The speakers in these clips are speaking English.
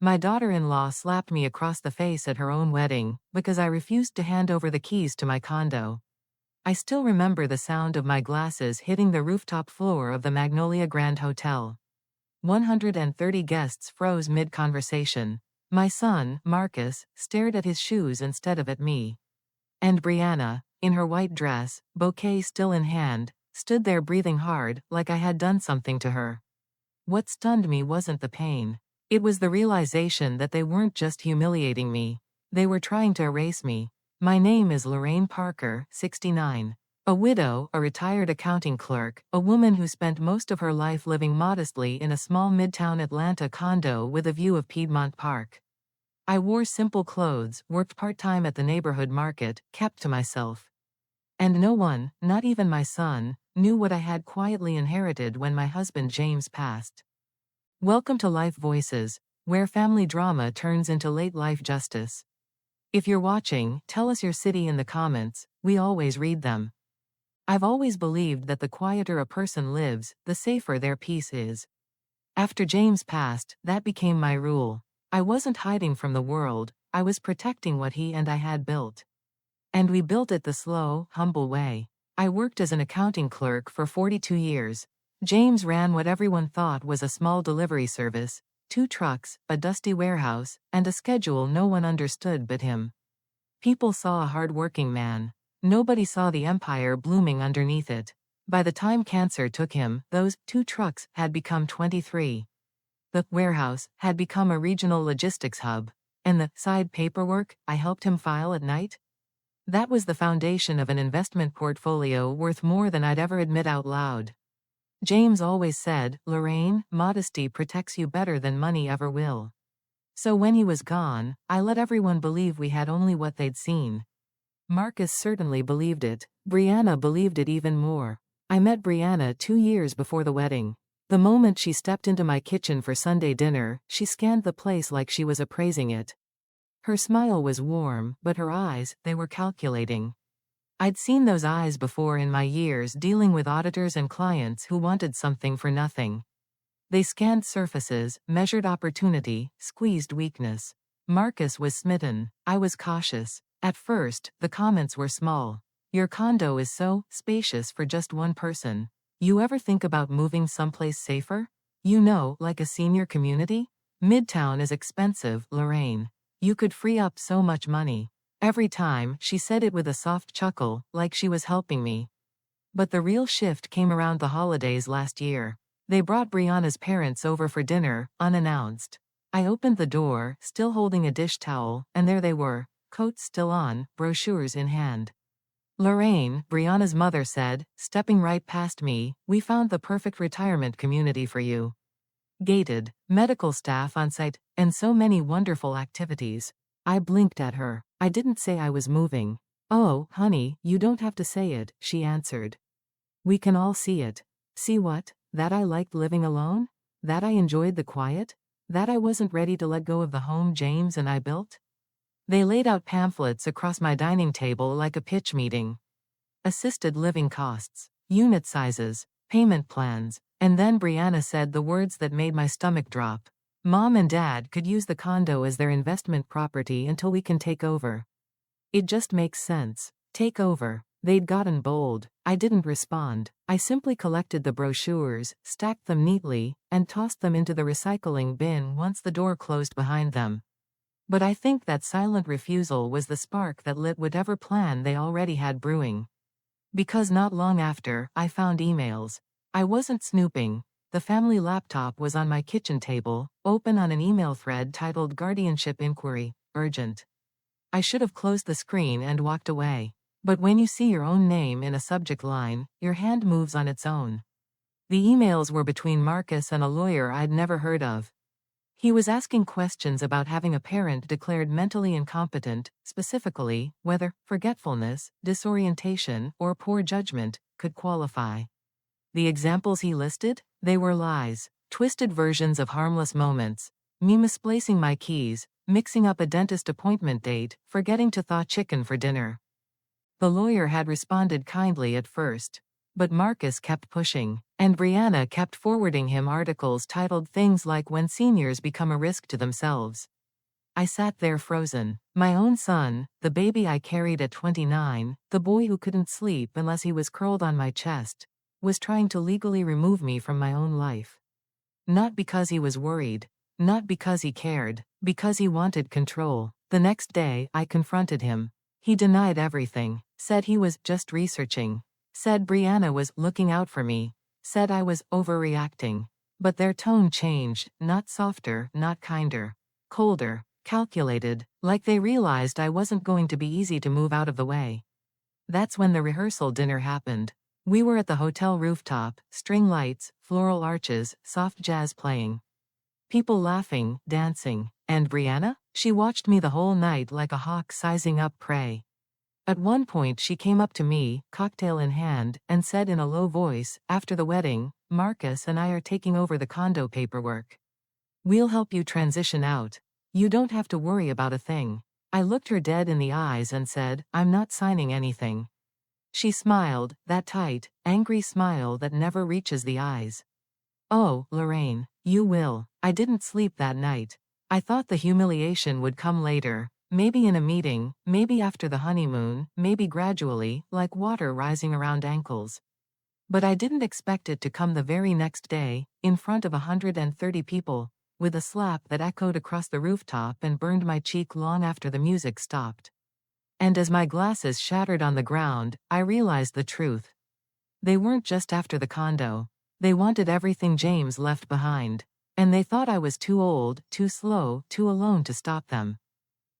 My daughter-in-law slapped me across the face at her own wedding because I refused to hand over the keys to my condo. I still remember the sound of my glasses hitting the rooftop floor of the Magnolia Grand Hotel. 130 guests froze mid-conversation. My son, Marcus, stared at his shoes instead of at me. And Brianna, in her white dress, bouquet still in hand, stood there breathing hard, like I had done something to her. What stunned me wasn't the pain. It was the realization that they weren't just humiliating me. They were trying to erase me. My name is Lorraine Parker, 69. A widow, a retired accounting clerk, a woman who spent most of her life living modestly in a small midtown Atlanta condo with a view of Piedmont Park. I wore simple clothes, worked part-time at the neighborhood market, kept to myself. And no one, not even my son, knew what I had quietly inherited when my husband James passed. Welcome to Life Voices, where family drama turns into late-life justice. If you're watching, tell us your city in the comments, we always read them. I've always believed that the quieter a person lives, the safer their peace is. After James passed, that became my rule. I wasn't hiding from the world, I was protecting what he and I had built. And we built it the slow, humble way. I worked as an accounting clerk for 42 years. James ran what everyone thought was a small delivery service, 2 trucks, a dusty warehouse, and a schedule no one understood but him. People saw a hard-working man. Nobody saw the empire blooming underneath it. By the time cancer took him, those 2 trucks had become 23. The warehouse had become a regional logistics hub. And the side paperwork I helped him file at night? That was the foundation of an investment portfolio worth more than I'd ever admit out loud. James always said, Lorraine, modesty protects you better than money ever will. So when he was gone, I let everyone believe we had only what they'd seen. Marcus certainly believed it. Brianna believed it even more. I met Brianna 2 years before the wedding. The moment she stepped into my kitchen for Sunday dinner, she scanned the place like she was appraising it. Her smile was warm, but her eyes, they were calculating. I'd seen those eyes before in my years dealing with auditors and clients who wanted something for nothing. They scanned surfaces, measured opportunity, squeezed weakness. Marcus was smitten. I was cautious. At first, the comments were small. Your condo is so spacious for just one person. You ever think about moving someplace safer? You know, like a senior community? Midtown is expensive, Lorraine. You could free up so much money. Every time, she said it with a soft chuckle, like she was helping me. But the real shift came around the holidays last year. They brought Brianna's parents over for dinner, unannounced. I opened the door, still holding a dish towel, and there they were, coats still on, brochures in hand. Lorraine, Brianna's mother said, stepping right past me, we found the perfect retirement community for you. Gated, medical staff on site, and so many wonderful activities. I blinked at her. I didn't say I was moving. Oh, honey, you don't have to say it, she answered. We can all see it. See what? That I liked living alone? That I enjoyed the quiet? That I wasn't ready to let go of the home James and I built? They laid out pamphlets across my dining table like a pitch meeting. Assisted living costs, unit sizes, payment plans, and then Brianna said the words that made my stomach drop. Mom and Dad could use the condo as their investment property until we can take over. It just makes sense. Take over. They'd gotten bold. I didn't respond. I simply collected the brochures, stacked them neatly, and tossed them into the recycling bin once the door closed behind them. But I think that silent refusal was the spark that lit whatever plan they already had brewing. Because not long after, I found emails. I wasn't snooping. The family laptop was on my kitchen table, open on an email thread titled Guardianship Inquiry, Urgent. I should have closed the screen and walked away. But when you see your own name in a subject line, your hand moves on its own. The emails were between Marcus and a lawyer I'd never heard of. He was asking questions about having a parent declared mentally incompetent, specifically, whether forgetfulness, disorientation, or poor judgment could qualify. The examples he listed? They were lies, twisted versions of harmless moments. Me misplacing my keys, mixing up a dentist appointment date, forgetting to thaw chicken for dinner. The lawyer had responded kindly at first. But Marcus kept pushing, and Brianna kept forwarding him articles titled things like "When Seniors Become a Risk to Themselves." I sat there frozen. My own son, the baby I carried at 29, the boy who couldn't sleep unless he was curled on my chest, was trying to legally remove me from my own life. Not because he was worried, not because he cared, because he wanted control. The next day, I confronted him. He denied everything, said he was just researching, said Brianna was looking out for me, said I was overreacting. But their tone changed, not softer, not kinder, colder, calculated, like they realized I wasn't going to be easy to move out of the way. That's when the rehearsal dinner happened. We were at the hotel rooftop, string lights, floral arches, soft jazz playing. People laughing, dancing. And Brianna? She watched me the whole night like a hawk sizing up prey. At one point she came up to me, cocktail in hand, and said in a low voice, after the wedding, "Marcus and I are taking over the condo paperwork. We'll help you transition out. You don't have to worry about a thing." I looked her dead in the eyes and said, "I'm not signing anything." She smiled, that tight, angry smile that never reaches the eyes. "Oh, Lorraine, you will." I didn't sleep that night. I thought the humiliation would come later, maybe in a meeting, maybe after the honeymoon, maybe gradually, like water rising around ankles. But I didn't expect it to come the very next day, in front of 130 people, with a slap that echoed across the rooftop and burned my cheek long after the music stopped. And as my glasses shattered on the ground, I realized the truth. They weren't just after the condo. They wanted everything James left behind. And they thought I was too old, too slow, too alone to stop them.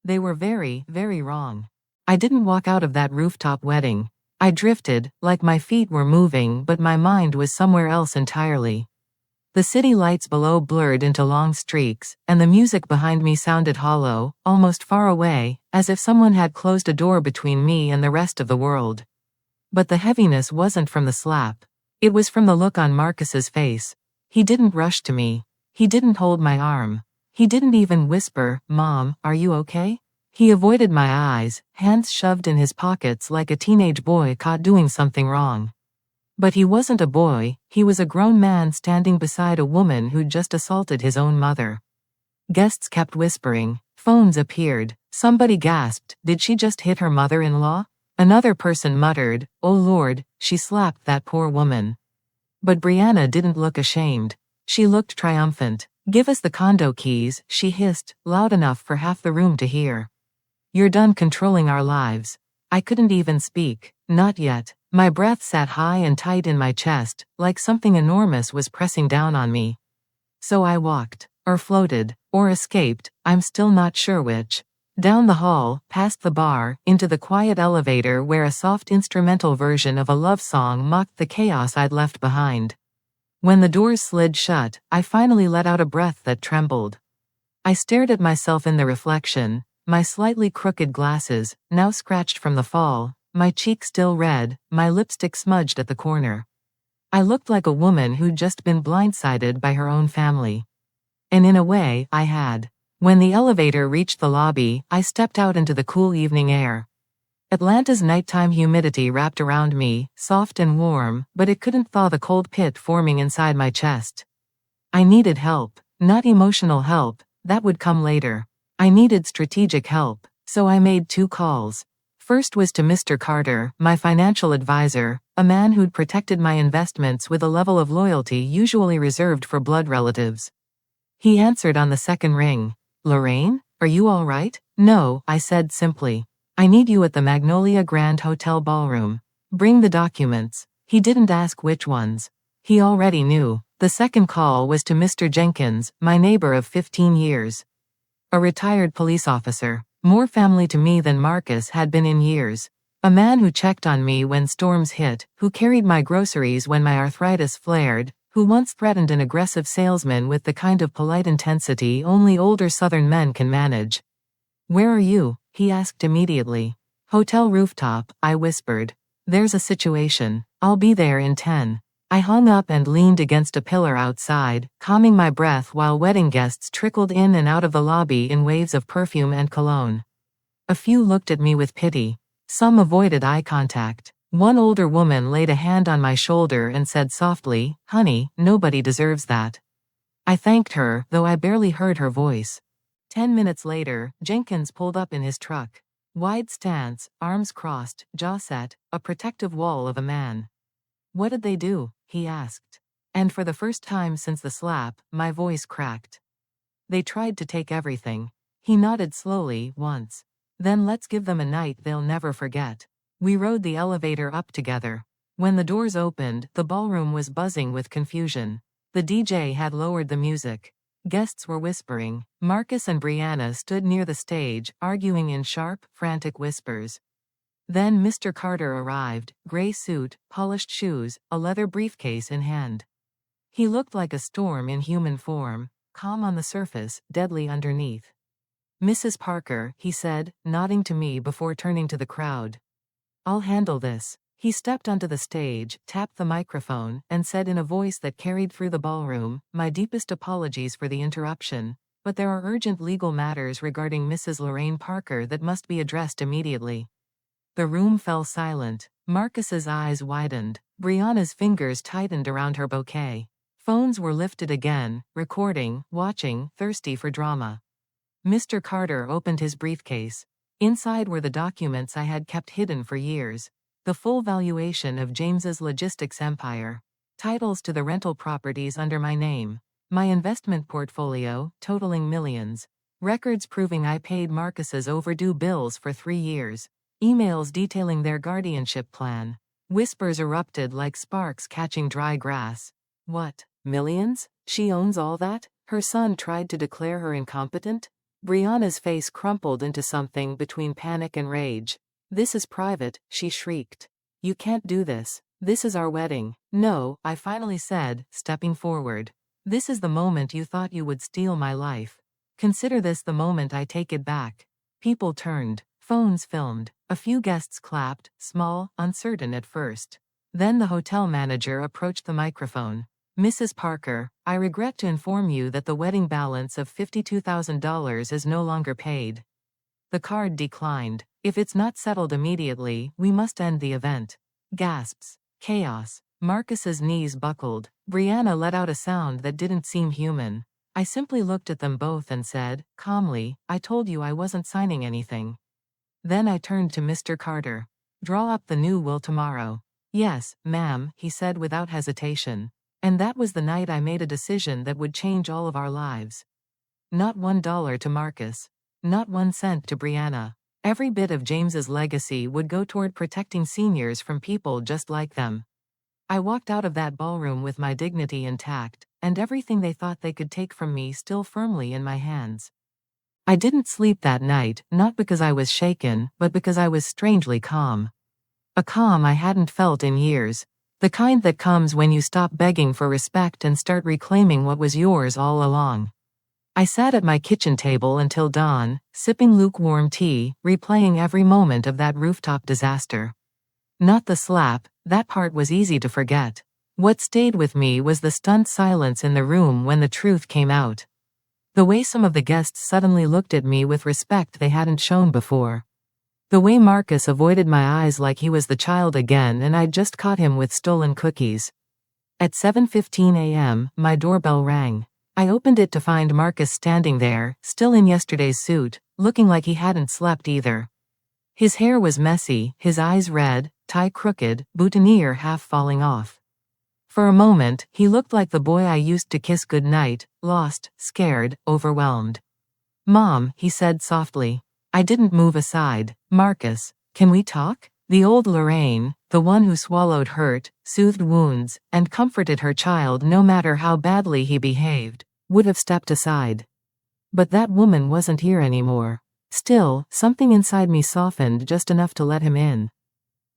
They were very, very wrong. I didn't walk out of that rooftop wedding. I drifted, like my feet were moving but my mind was somewhere else entirely. The city lights below blurred into long streaks, and the music behind me sounded hollow, almost far away, as if someone had closed a door between me and the rest of the world. But the heaviness wasn't from the slap. It was from the look on Marcus's face. He didn't rush to me. He didn't hold my arm. He didn't even whisper, "Mom, are you okay?" He avoided my eyes, hands shoved in his pockets like a teenage boy caught doing something wrong. But he wasn't a boy, he was a grown man standing beside a woman who'd just assaulted his own mother. Guests kept whispering. Phones appeared. Somebody gasped, "Did she just hit her mother-in-law?" Another person muttered, "Oh Lord, she slapped that poor woman." But Brianna didn't look ashamed. She looked triumphant. "Give us the condo keys," she hissed, loud enough for half the room to hear. "You're done controlling our lives." I couldn't even speak. Not yet. My breath sat high and tight in my chest, like something enormous was pressing down on me. So I walked, or floated, or escaped, I'm still not sure which. Down the hall, past the bar, into the quiet elevator where a soft instrumental version of a love song mocked the chaos I'd left behind. When the doors slid shut, I finally let out a breath that trembled. I stared at myself in the reflection, my slightly crooked glasses, now scratched from the fall, my cheek still red, my lipstick smudged at the corner. I looked like a woman who'd just been blindsided by her own family. And in a way, I had. When the elevator reached the lobby, I stepped out into the cool evening air. Atlanta's nighttime humidity wrapped around me, soft and warm, but it couldn't thaw the cold pit forming inside my chest. I needed help, not emotional help, that would come later. I needed strategic help, so I made 2 calls. First was to Mr. Carter, my financial advisor, a man who'd protected my investments with a level of loyalty usually reserved for blood relatives. He answered on the second ring. "Lorraine, are you all right?" "No," I said simply. "I need you at the Magnolia Grand Hotel ballroom. Bring the documents." He didn't ask which ones. He already knew. The second call was to Mr. Jenkins, my neighbor of 15 years. A retired police officer. More family to me than Marcus had been in years. A man who checked on me when storms hit, who carried my groceries when my arthritis flared, who once threatened an aggressive salesman with the kind of polite intensity only older Southern men can manage. "Where are you?" he asked immediately. "Hotel rooftop," I whispered. "There's a situation. I'll be there in 10. I hung up and leaned against a pillar outside, calming my breath while wedding guests trickled in and out of the lobby in waves of perfume and cologne. A few looked at me with pity. Some avoided eye contact. One older woman laid a hand on my shoulder and said softly, "Honey, nobody deserves that." I thanked her, though I barely heard her voice. 10 minutes later, Jenkins pulled up in his truck. Wide stance, arms crossed, jaw set, a protective wall of a man. "What did they do?" he asked. And for the first time since the slap, my voice cracked. "They tried to take everything." He nodded slowly, once. "Then let's give them a night they'll never forget." We rode the elevator up together. When the doors opened, the ballroom was buzzing with confusion. The DJ had lowered the music. Guests were whispering. Marcus and Brianna stood near the stage, arguing in sharp, frantic whispers. Then Mr. Carter arrived, gray suit, polished shoes, a leather briefcase in hand. He looked like a storm in human form, calm on the surface, deadly underneath. "Mrs. Parker," he said, nodding to me before turning to the crowd. "I'll handle this." He stepped onto the stage, tapped the microphone, and said in a voice that carried through the ballroom, "My deepest apologies for the interruption, but there are urgent legal matters regarding Mrs. Lorraine Parker that must be addressed immediately." The room fell silent. Marcus's eyes widened. Brianna's fingers tightened around her bouquet. Phones were lifted again, recording, watching, thirsty for drama. Mr. Carter opened his briefcase. Inside were the documents I had kept hidden for years. The full valuation of James's logistics empire. Titles to the rental properties under my name. My investment portfolio, totaling millions. Records proving I paid Marcus's overdue bills for 3 years. Emails detailing their guardianship plan. Whispers erupted like sparks catching dry grass. "What? Millions? She owns all that? Her son tried to declare her incompetent?" Brianna's face crumpled into something between panic and rage. "This is private," she shrieked. "You can't do this. This is our wedding." "No," I finally said, stepping forward. "This is the moment you thought you would steal my life. Consider this the moment I take it back." People turned. Phones filmed. A few guests clapped, small, uncertain at first. Then the hotel manager approached the microphone. "Mrs. Parker, I regret to inform you that the wedding balance of $52,000 is no longer paid." The card declined. "If it's not settled immediately, we must end the event." Gasps. Chaos. Marcus's knees buckled. Brianna let out a sound that didn't seem human. I simply looked at them both and said, calmly, "I told you I wasn't signing anything." Then I turned to Mr. Carter. "Draw up the new will tomorrow." "Yes, ma'am," he said without hesitation. And that was the night I made a decision that would change all of our lives. Not $1 to Marcus. Not 1 cent to Brianna. Every bit of James's legacy would go toward protecting seniors from people just like them. I walked out of that ballroom with my dignity intact, and everything they thought they could take from me still firmly in my hands. I didn't sleep that night, not because I was shaken, but because I was strangely calm. A calm I hadn't felt in years. The kind that comes when you stop begging for respect and start reclaiming what was yours all along. I sat at my kitchen table until dawn, sipping lukewarm tea, replaying every moment of that rooftop disaster. Not the slap, that part was easy to forget. What stayed with me was the stunned silence in the room when the truth came out. The way some of the guests suddenly looked at me with respect they hadn't shown before. The way Marcus avoided my eyes like he was the child again and I'd just caught him with stolen cookies. At 7:15 a.m., my doorbell rang. I opened it to find Marcus standing there, still in yesterday's suit, looking like he hadn't slept either. His hair was messy, his eyes red, tie crooked, boutonniere half falling off. For a moment, he looked like the boy I used to kiss goodnight, lost, scared, overwhelmed. "Mom," he said softly. I didn't move aside. "Marcus, can we talk?" The old Lorraine, the one who swallowed hurt, soothed wounds, and comforted her child no matter how badly he behaved, would have stepped aside. But that woman wasn't here anymore. Still, something inside me softened just enough to let him in.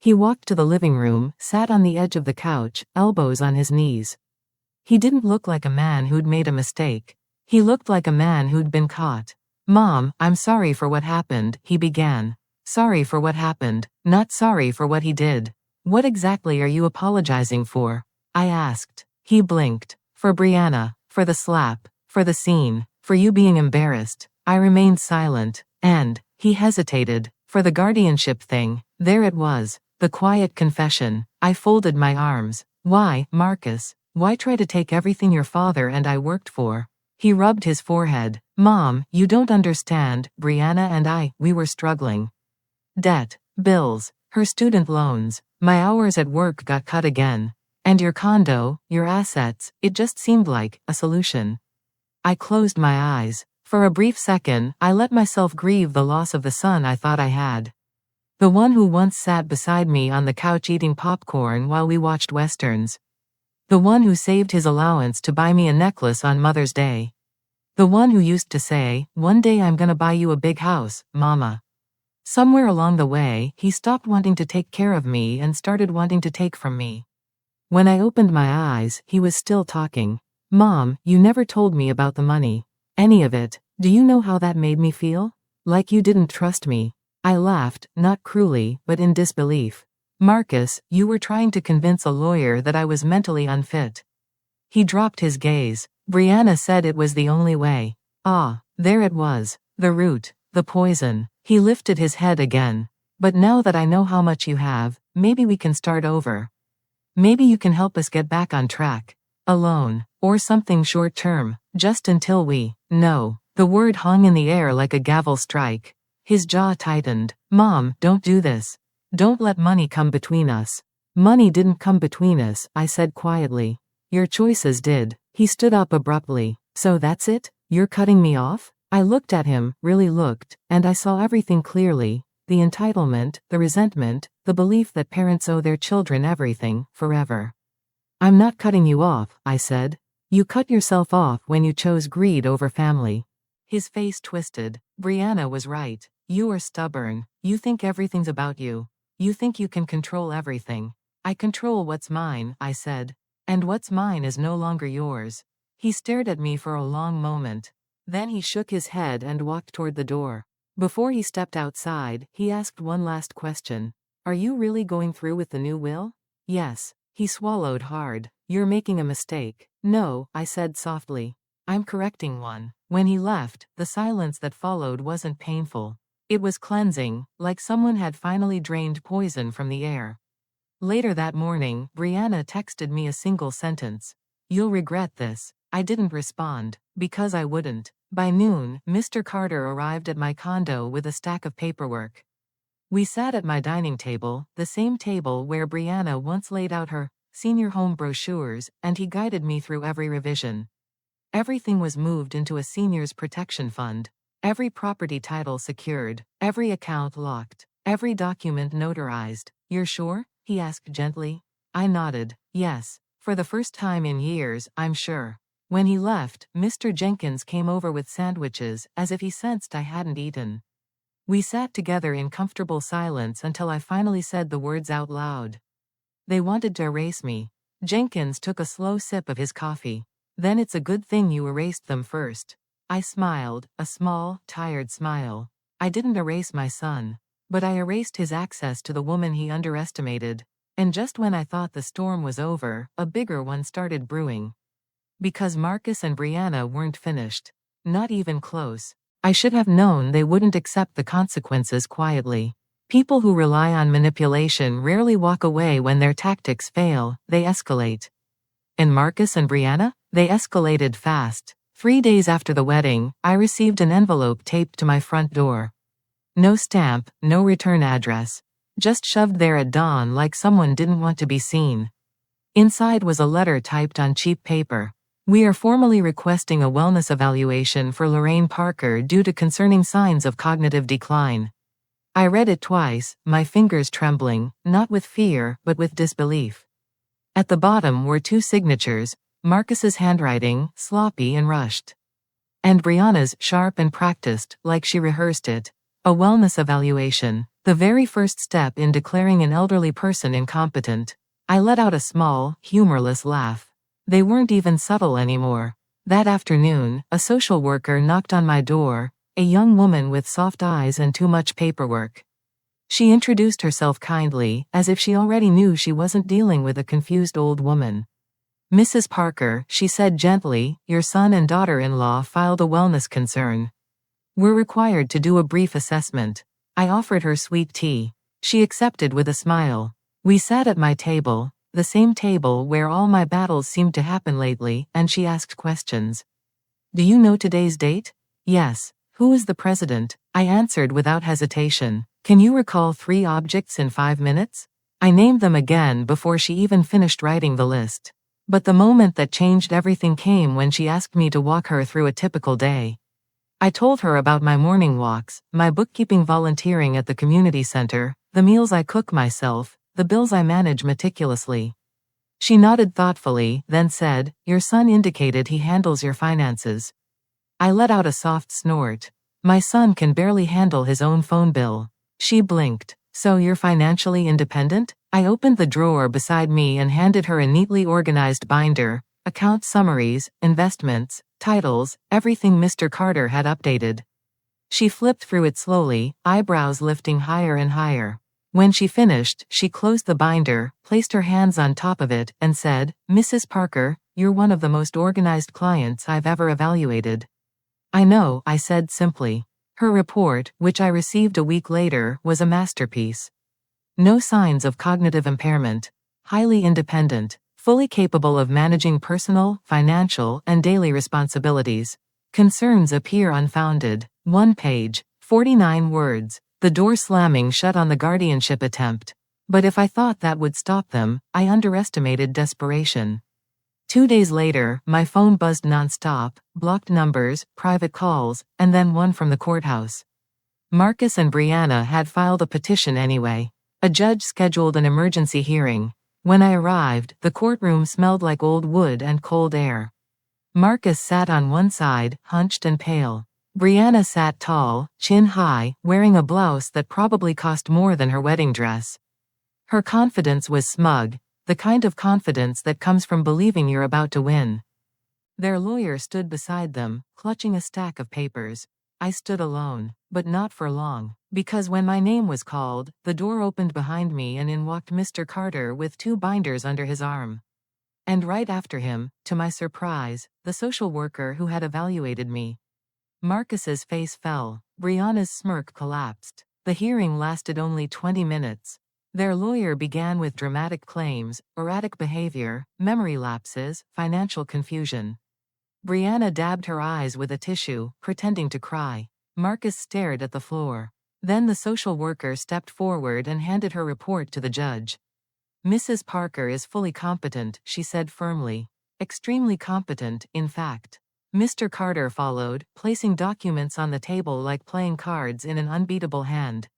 He walked to the living room, sat on the edge of the couch, elbows on his knees. He didn't look like a man who'd made a mistake. He looked like a man who'd been caught. "Mom, I'm sorry for what happened," he began. "Sorry for what happened, not sorry for what he did." "What exactly are you apologizing for?" I asked. He blinked. "For Brianna, for the slap, for the scene, for you being embarrassed." I remained silent, and he hesitated. "For the guardianship thing." There it was. The quiet confession. I folded my arms. Why, Marcus? Why try to take everything your father and I worked for? He rubbed his forehead. Mom, you don't understand. Brianna and we were struggling. Debt, bills, her student loans. My hours at work got cut again. And your condo, your assets, it just seemed like a solution. I closed my eyes. For a brief second, I let myself grieve the loss of the son I thought I had. The one who once sat beside me on the couch eating popcorn while we watched westerns. The one who saved his allowance to buy me a necklace on Mother's Day. The one who used to say, "One day I'm gonna buy you a big house, Mama." Somewhere along the way, he stopped wanting to take care of me and started wanting to take from me. When I opened my eyes, he was still talking. Mom, you never told me about the money. Any of it. Do you know how that made me feel? Like you didn't trust me. I laughed, not cruelly, but in disbelief. Marcus, you were trying to convince a lawyer that I was mentally unfit. He dropped his gaze. Brianna said it was the only way. Ah, there it was. The root, the poison. He lifted his head again. But now that I know how much you have, maybe we can start over. Maybe you can help us get back on track. Alone, or something short-term, just until we. No. The word hung in the air like a gavel strike. His jaw tightened. Mom, don't do this. Don't let money come between us. Money didn't come between us, I said quietly. Your choices did. He stood up abruptly. So that's it? You're cutting me off? I looked at him, really looked, and I saw everything clearly. The entitlement, the resentment, the belief that parents owe their children everything, forever. I'm not cutting you off, I said. You cut yourself off when you chose greed over family. His face twisted. Brianna was right. You are stubborn. You think everything's about you. You think you can control everything. I control what's mine, I said. And what's mine is no longer yours. He stared at me for a long moment. Then he shook his head and walked toward the door. Before he stepped outside, he asked one last question. Are you really going through with the new will? Yes. He swallowed hard. You're making a mistake. No, I said softly. I'm correcting one. When he left, the silence that followed wasn't painful. It was cleansing, like someone had finally drained poison from the air. Later that morning, Brianna texted me a single sentence. You'll regret this. I didn't respond, because I wouldn't. By noon, Mr. Carter arrived at my condo with a stack of paperwork. We sat at my dining table, the same table where Brianna once laid out her senior home brochures, and he guided me through every revision. Everything was moved into a seniors protection fund. Every property title secured, every account locked, every document notarized. You're sure? He asked gently. I nodded. Yes. For the first time in years, I'm sure. When he left, Mr. Jenkins came over with sandwiches, as if he sensed I hadn't eaten. We sat together in comfortable silence until I finally said the words out loud. They wanted to erase me. Jenkins took a slow sip of his coffee. Then it's a good thing you erased them first. I smiled, a small, tired smile. I didn't erase my son. But I erased his access to the woman he underestimated. And just when I thought the storm was over, a bigger one started brewing. Because Marcus and Brianna weren't finished. Not even close. I should have known they wouldn't accept the consequences quietly. People who rely on manipulation rarely walk away when their tactics fail, they escalate. And Marcus and Brianna? They escalated fast. 3 days after the wedding, I received an envelope taped to my front door. No stamp, no return address. Just shoved there at dawn like someone didn't want to be seen. Inside was a letter typed on cheap paper. We are formally requesting a wellness evaluation for Lorraine Parker due to concerning signs of cognitive decline. I read it twice, my fingers trembling, not with fear, but with disbelief. At the bottom were 2 signatures, Marcus's handwriting, sloppy and rushed. And Brianna's, sharp and practiced, like she rehearsed it. A wellness evaluation, the very first step in declaring an elderly person incompetent. I let out a small, humorless laugh. They weren't even subtle anymore. That afternoon, a social worker knocked on my door, a young woman with soft eyes and too much paperwork. She introduced herself kindly, as if she already knew she wasn't dealing with a confused old woman. Mrs. Parker, she said gently, your son and daughter-in-law filed a wellness concern. We're required to do a brief assessment. I offered her sweet tea. She accepted with a smile. We sat at my table, the same table where all my battles seemed to happen lately, and she asked questions. Do you know today's date? Yes. Who is the president? I answered without hesitation. Can you recall 3 objects in 5 minutes? I named them again before she even finished writing the list. But the moment that changed everything came when she asked me to walk her through a typical day. I told her about my morning walks, my bookkeeping volunteering at the community center, the meals I cook myself, the bills I manage meticulously. She nodded thoughtfully, then said, Your son indicated he handles your finances. I let out a soft snort. My son can barely handle his own phone bill. She blinked. So you're financially independent? I opened the drawer beside me and handed her a neatly organized binder, account summaries, investments, titles, everything Mr. Carter had updated. She flipped through it slowly, eyebrows lifting higher and higher. When she finished, she closed the binder, placed her hands on top of it, and said, Mrs. Parker, you're one of the most organized clients I've ever evaluated. I know, I said simply. Her report, which I received a week later, was a masterpiece. No signs of cognitive impairment. Highly independent. Fully capable of managing personal, financial, and daily responsibilities. Concerns appear unfounded. 1 page. 49 words. The door slamming shut on the guardianship attempt. But if I thought that would stop them, I underestimated desperation. 2 days later, my phone buzzed nonstop, blocked numbers, private calls, and then one from the courthouse. Marcus and Brianna had filed a petition anyway. A judge scheduled an emergency hearing. When I arrived, the courtroom smelled like old wood and cold air. Marcus sat on one side, hunched and pale. Brianna sat tall, chin high, wearing a blouse that probably cost more than her wedding dress. Her confidence was smug. The kind of confidence that comes from believing you're about to win. Their lawyer stood beside them, clutching a stack of papers. I stood alone, but not for long, because when my name was called, the door opened behind me and in walked Mr. Carter with 2 binders under his arm. And right after him, to my surprise, the social worker who had evaluated me. Marcus's face fell. Brianna's smirk collapsed. The hearing lasted only 20 minutes. Their lawyer began with dramatic claims, erratic behavior, memory lapses, financial confusion. Brianna dabbed her eyes with a tissue, pretending to cry. Marcus stared at the floor. Then the social worker stepped forward and handed her report to the judge. Mrs. Parker is fully competent, she said firmly. Extremely competent, in fact. Mr. Carter followed, placing documents on the table like playing cards in an unbeatable hand.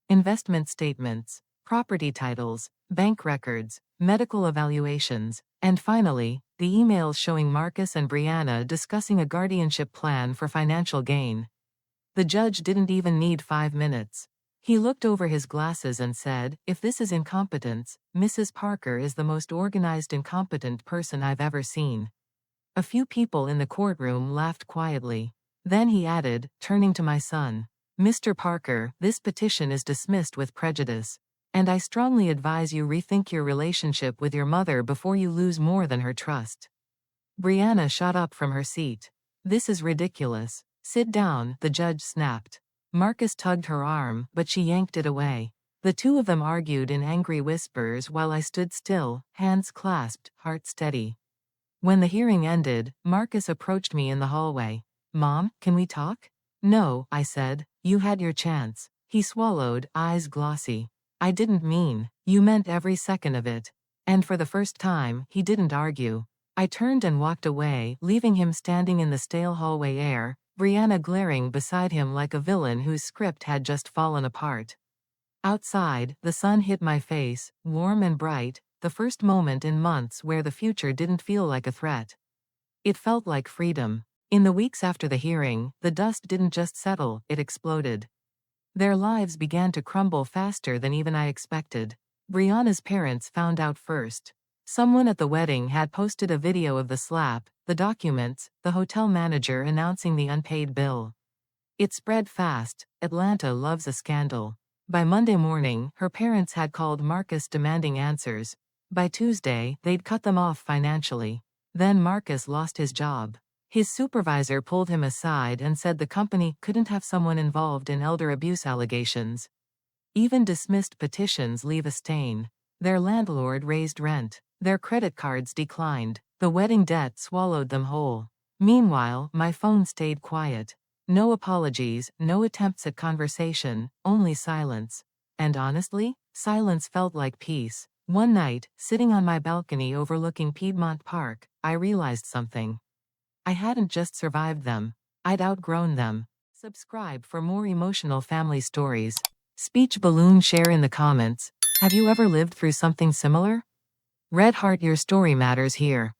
Investment statements. Property titles, bank records, medical evaluations, and finally, the emails showing Marcus and Brianna discussing a guardianship plan for financial gain. The judge didn't even need 5 minutes. He looked over his glasses and said, If this is incompetence, Mrs. Parker is the most organized incompetent person I've ever seen. A few people in the courtroom laughed quietly. Then he added, turning to my son, Mr. Parker, this petition is dismissed with prejudice. And I strongly advise you rethink your relationship with your mother before you lose more than her trust. Brianna shot up from her seat. This is ridiculous. Sit down, the judge snapped. Marcus tugged her arm, but she yanked it away. The 2 of them argued in angry whispers while I stood still, hands clasped, heart steady. When the hearing ended, Marcus approached me in the hallway. Mom, can we talk? No, I said. You had your chance. He swallowed, eyes glossy. I didn't mean. You meant every second of it. And for the first time, he didn't argue. I turned and walked away, leaving him standing in the stale hallway air, Brianna glaring beside him like a villain whose script had just fallen apart. Outside, the sun hit my face, warm and bright, the first moment in months where the future didn't feel like a threat. It felt like freedom. In the weeks after the hearing, the dust didn't just settle, it exploded. Their lives began to crumble faster than even I expected. Brianna's parents found out first. Someone at the wedding had posted a video of the slap, the documents, the hotel manager announcing the unpaid bill. It spread fast. Atlanta loves a scandal. By Monday morning, her parents had called Marcus demanding answers. By Tuesday, they'd cut them off financially. Then Marcus lost his job. His supervisor pulled him aside and said the company couldn't have someone involved in elder abuse allegations. Even dismissed petitions leave a stain. Their landlord raised rent. Their credit cards declined. The wedding debt swallowed them whole. Meanwhile, my phone stayed quiet. No apologies, no attempts at conversation, only silence. And honestly, silence felt like peace. One night, sitting on my balcony overlooking Piedmont Park, I realized something. I hadn't just survived them. I'd outgrown them. Subscribe for more emotional family stories. Speech balloon share in the comments. Have you ever lived through something similar? Red heart, your story matters here.